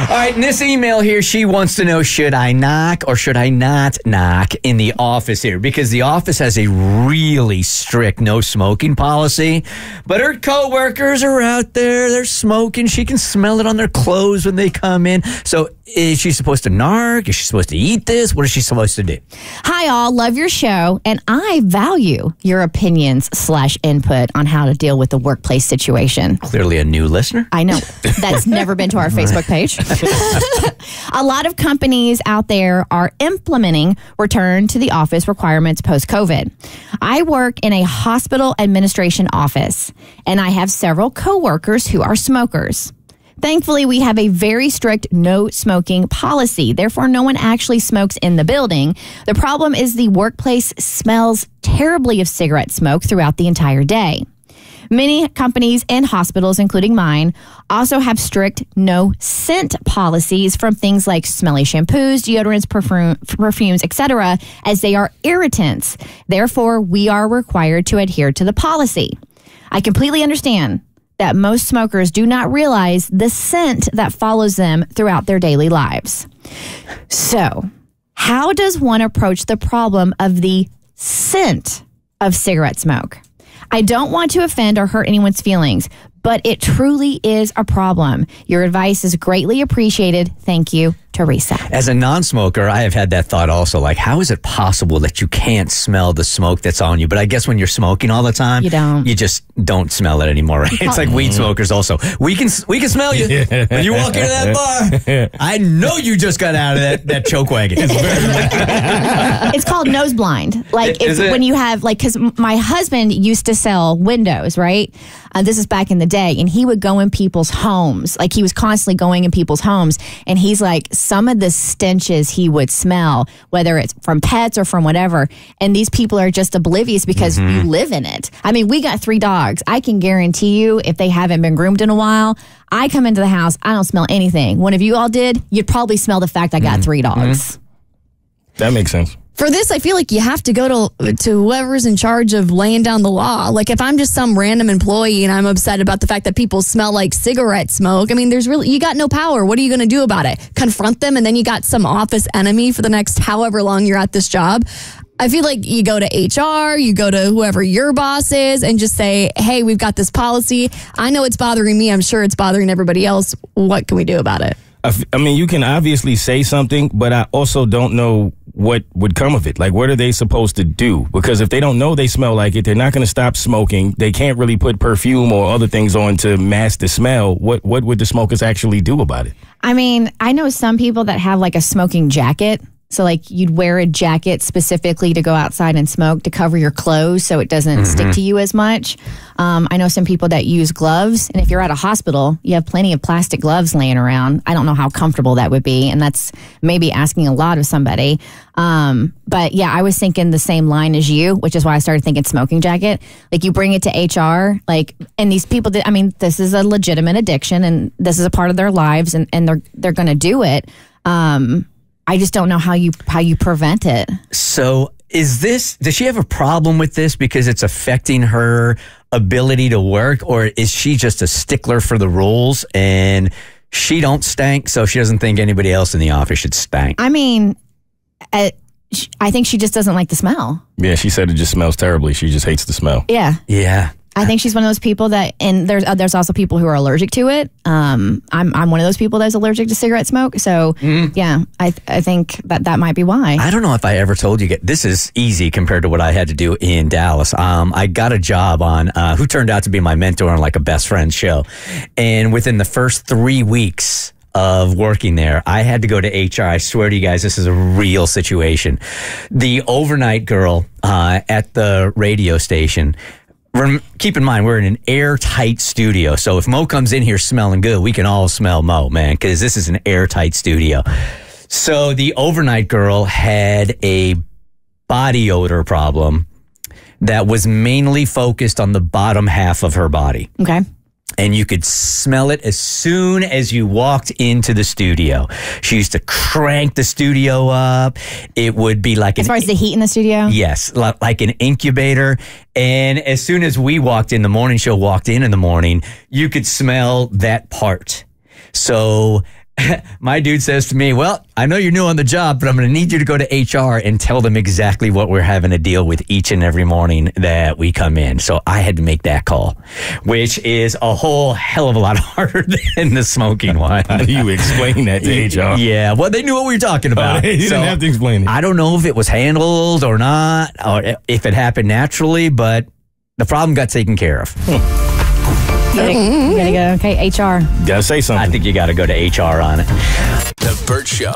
All right, in this email here, she wants to know, should I knock or should I not knock in the office here? Because the office has a really strict no smoking policy, but her coworkers are out there, they're smoking. She can smell it on their clothes when they come in. So is she supposed to narc? Is she supposed to eat this? What is she supposed to do? Hi, all. Love your show, and I value your opinions / input on how to deal with the workplace situation. Clearly a new listener. I know. That's never been to our Facebook page. A lot of companies out there are implementing return to the office requirements post-COVID. I work in a hospital administration office, and I have several coworkers who are smokers. Thankfully, we have a very strict no smoking policy. Therefore, no one actually smokes in the building. The problem is the workplace smells terribly of cigarette smoke throughout the entire day. Many companies and hospitals, including mine, also have strict no scent policies from things like smelly shampoos, deodorants, perfumes, etc., as they are irritants. Therefore, we are required to adhere to the policy. I completely understand that most smokers do not realize the scent that follows them throughout their daily lives. So, how does one approach the problem of the scent of cigarette smoke? I don't want to offend or hurt anyone's feelings, but it truly is a problem. Your advice is greatly appreciated. Thank you, Teresa. As a non-smoker, I have had that thought also. Like, how is it possible that you can't smell the smoke that's on you? But I guess when you're smoking all the time, you just don't smell it anymore, right? It's like weed smokers also. We can smell you. When you walk into that bar, I know you just got out of that choke wagon. It's called nose blind. Like, when you have, like, because my husband used to sell windows, right? This is back in the day, and he would go in people's homes. Like, he was constantly going in people's homes, and he's like, some of the stenches he would smell, whether it's from pets or from whatever, and these people are just oblivious because you live in it. I mean, we got 3 dogs. I can guarantee you, if they haven't been groomed in a while, I come into the house, I don't smell anything. One of you all did, you'd probably smell the fact I got 3 dogs. That makes sense. For this, I feel like you have to go to whoever's in charge of laying down the law. Like, if I'm just some random employee and I'm upset about the fact that people smell like cigarette smoke, I mean, you got no power. What are you going to do about it? Confront them, and then you got some office enemy for the next however long you're at this job. I feel like you go to HR, you go to whoever your boss is, and just say, hey, we've got this policy. I know it's bothering me. I'm sure it's bothering everybody else. What can we do about it? I mean, you can obviously say something, but I also don't know what would come of it. Like, what are they supposed to do? Because if they don't know they smell like it, they're not going to stop smoking. They can't really put perfume or other things on to mask the smell. What would the smokers actually do about it? I mean, I know some people that have like a smoking jacket. So, like, you'd wear a jacket specifically to go outside and smoke to cover your clothes so it doesn't stick to you as much. I know some people that use gloves. And if you're at a hospital, you have plenty of plastic gloves laying around. I don't know how comfortable that would be. And that's maybe asking a lot of somebody. But, yeah, I was thinking the same line as you, which is why I started thinking smoking jacket. Like, you bring it to HR, like, and these people, I mean, this is a legitimate addiction and this is a part of their lives and they're going to do it. I just don't know how you prevent it. So does she have a problem with this because it's affecting her ability to work, or is she just a stickler for the rules and she don't stank, so she doesn't think anybody else in the office should stank? I mean, I think she just doesn't like the smell. Yeah, she said it just smells terribly. She just hates the smell. Yeah. Yeah. I think she's one of those people that, and there's also people who are allergic to it. I'm one of those people that's allergic to cigarette smoke. So yeah, I think that might be why. I don't know if I ever told you. This is easy compared to what I had to do in Dallas. I got a job on who turned out to be my mentor on like a best friend show, and within the first 3 weeks of working there, I had to go to HR. I swear to you guys, this is a real situation. The overnight girl at the radio station. Keep in mind, we're in an airtight studio. So if Mo comes in here smelling good, we can all smell Mo, man, because this is an airtight studio. So the overnight girl had a body odor problem that was mainly focused on the bottom half of her body. Okay. And you could smell it as soon as you walked into the studio. She used to crank the studio up. It would be like as far as the heat in the studio? Yes, like an incubator. And as soon as we walked in, the morning show walked in the morning, you could smell that part. So my dude says to me, well, I know you're new on the job, but I'm going to need you to go to HR and tell them exactly what we're having to deal with each and every morning that we come in. So I had to make that call, which is a whole hell of a lot harder than the smoking one. How do you explain that to HR? Yeah, well, they knew what we were talking about. You didn't have to explain it. I don't know if it was handled or not, or if it happened naturally, but the problem got taken care of. You gotta go. Okay, HR. Gotta say something. I think you got to go to HR on it. The Bert Show.